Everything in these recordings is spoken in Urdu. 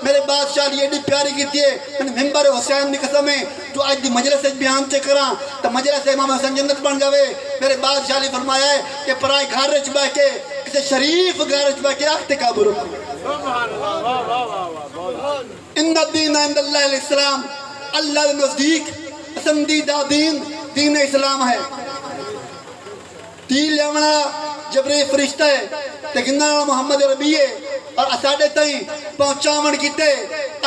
میرے بادشاہ لیے ایڈی پیاری کی تھی ممبر حسین دی قسم ہے جو آج دی مجلس بیان سے کراں تو مجلس امام حسین جنت بن جاوے. میرے بادشاہ نے فرمایا ہے کہ پرائے گھر وچ بیٹھ کے کسی شریف گھر وچ بیٹھ کے آختے کعبہ رکھو. ان الدین عند اللہ الاسلام، اللہ کے نزدیک پسندیدہ دین دین اسلام ہے. تیل لیونا جبریل فرشتہ ہے لیکن محمد ربی ہے اور اساڑے تائیں پہنچاون کیتے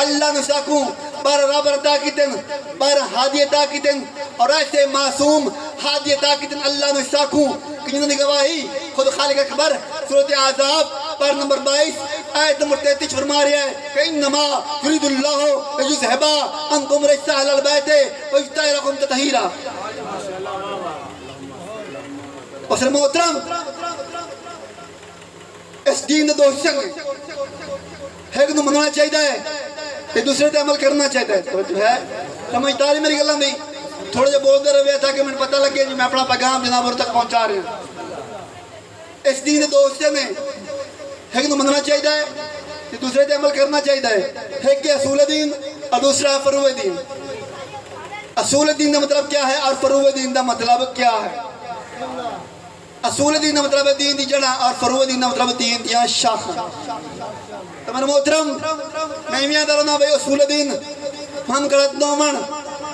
اللہ نے ساکوں بار رب عطا کیتن بار ہادی عطا کیتن اور ایسے معصوم ہادی عطا کیتن اللہ نے ساکوں کہ جنہوں نے گواہی خود خالق اکبر سورۃ احزاب پر نمبر 22 آیت نمبر 33 فرما رہا ہے کہ انما یرید اللہ یذھب عنکم الرجس اہل البیت ویطہرکم تطہیرا. اور سر محترم اس دین دو حصے ایک نو مننا چاہیے کہ دوسرے تے عمل کرنا چاہیے. توجہ ہے سمجھداری میری گلاں دی تھوڑے جے بولتے رہے تھا کہ میں پتہ لگے جی میں اپنا پیغام جناب اور تک پہنچا رہے ہیں. اس دین دو حصے میں ایک نو مننا چاہیے کہ دوسرے تے عمل کرنا چاہیے. ایک کہ اصول دین اور دوسرا فروع دین. اصول دین کا مطلب کیا ہے اور فروع دین کا مطلب کیا ہے؟ اصول دین کا مطلب ہے دین دی جڑا اور فروع دین کا مطلب دین دیا شاخ. تمہارے محترم میں امیاں دارنا بھئی اصول دین ہم کرت نومن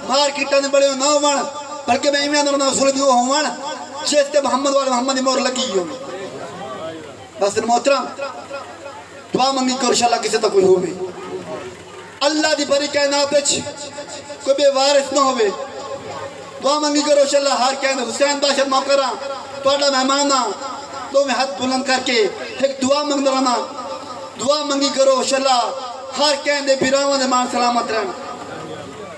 مارکیٹا نے بڑے نومن بلکہ میں امیاں دارنا اصول دین ہومن جیسے محمد والے محمد مور لگی ہوں. بس محترم دعا منگی کر انشاءاللہ کسی تک کوئی ہوئے اللہ دی بری کائنات وچ کوئی بے وارث نہ ہوئے. دعا منگی کرو انشاءاللہ ہر کہنے حسین باشد موقرہ توڑا مہمانہ دو میں ہاتھ بلند کر کے ایک دعا منگ درانا دعا منگی کرو انشاءاللہ ہر کہنے بیراوان دے مان سلامت رہن.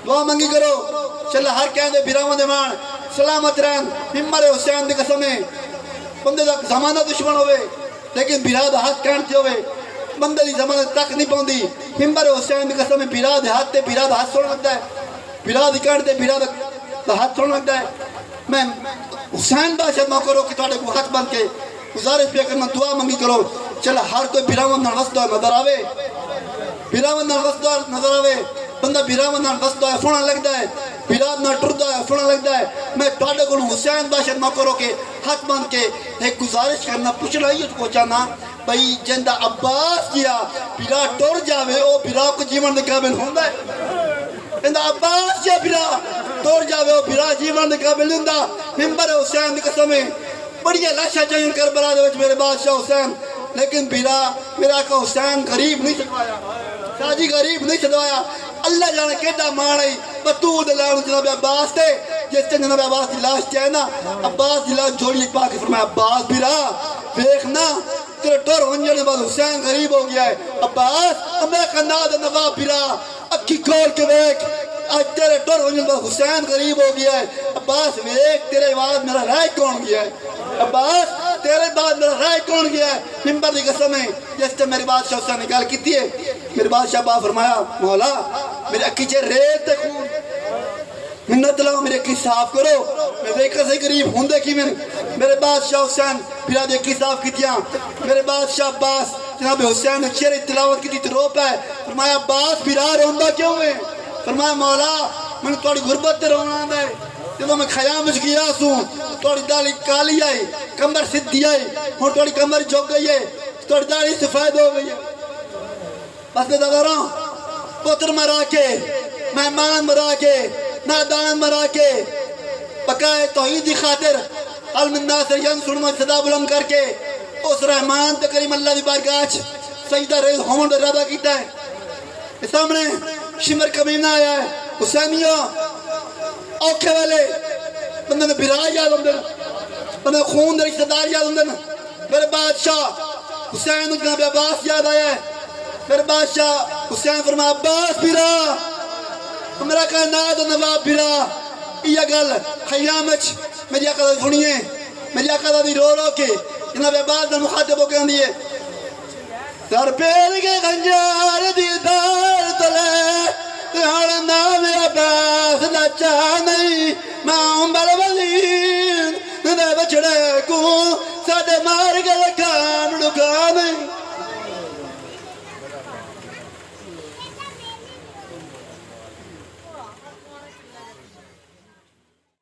دعا منگی کرو انشاءاللہ ہر کہنے بیراوان دے مان سلامت رہن. ممبر حسین دے قسمیں بندے دا زمانہ دشمن ہوئے لیکن بیرا دا ہاتھ کہنتے ہوئے بندے دی زمانہ تک نہیں پہنچی. ممبر حسین دے قسمیں بیرا دے ہاتھ تے بیرا دا ہاتھ سوڑ لگتا ہے بیرا دی کہنتے بیرا دا ہاتھ سوڑ لگتا ہے. میں حسین باشد نہ کرو کہ تھوڑے کو ہاتھ بند کے گزارش پہ کرنا دعا منگی کرو چلا ہر کوئی بیراون نال وسدہ نظر آوے بیراون نال وسدہ نظر آوے بندہ بیراون نال وسدہ ہے سونا لگتا ہے بیراد نال ٹردہ ہے سونا لگتا ہے. میں تھوڑے کو حسین باشد نہ کرو کہ ہاتھ بند کے ایک گزارش کرنا پوچھ رہی ہے کو چاہنا بھئی جندہ عباس کیا بیرا ٹر جاوے او بیرا کو جیون دے قابل ہوندہ ہے. جندہ عباس کیا بیرا ٹر جاوے او بیرا جیون دے قابل ہوندہ. ممبر حسین دی قسمیں بڑی لاشا چاہیے کربلا دے وچ میرے بادشاہ حسین لیکن بیرا میرا کا حسین غریب نہیں سدوایا شاجی غریب نہیں سدوایا. اللہ جانے کیڈا ماڑی بطول دلانو جناب عباس تے جس سے جناب عباس دی لاش چاہے نا عباس دی لاش جوڑی ایک پاک فرمایا عباس بیرا دیکھنا تیرے ٹور ہنجنے بعد حسین غریب ہو گیا ہے. عباس ہمیں قناد نواب بیرا اکھی کھول کے دیکھ آج تیرے ٹور ہنجنے بعد حسین غریب ہو گیا ہے. عباس دیکھ تیرے بعد میرا رائے کون گیا ہے عباس تیرے بعد میرا رائے کون گیا ہے. ممبر دی قسم ہے جس سے میری بادشاہ حسین نکال کیتی ہے میرے بادشاہ با فرمایا مولا میرے اکھی چے ریت خون منت لاؤ میرے اکھی صاف کرو میں دیکھا سے قریب ہوں دیکھی میرے بادشاہ حسین پھر دے اکھی صاف کیتیاں. میرے بادشاہ عباس جناب حسین نے چہرے تلاوت کی تھی روپ ہے. فرمایا عباس پھر روندہ کیوں ہے؟ فرمایا مولا میں نے توڑی غربت تے رونا دے جب میں خیام اس گیا سوں توڑی دالی کالی آئی کمبر سدھی آئی اور توڑی کمبر جھوک گئی ہے توڑی دالی سفید ہو گئی ہے. بس میں دادا رہا ہوں پتر مرا کے مہمان مرا کے نادان مرا کے بقائے توحیدی خاطر علم الناصر ینصرون صدا بلند کر کے اس رحمان تے کریم اللہ دی بارگاہ سجدہ ریز ہون دا ارادہ کیتا ہے. اس سامنے شمر کمینہ آیا ہے حسینیوں اوکھے والے بندے نے برا یاد ہوں دن بندے خون دے رشتہ دار یاد ہوں دن. میرے بادشاہ حسین جناب عباس یاد آیا ہے. میرے بادشاہ حسین فرمایا عباس بیرا میرا کائنات نواب بیرا یہ گل خیامچ میری آقا دا سنیے میری آقا دا دی رو رو کے جناب عباس دا مخاطب ہو کے اندیے سر پیر کے خنجار دی دار تلے ہڑنا میرا باس نچا نہیں میں بل بلین دے بچڑے کو ساڑے مار کے لکھا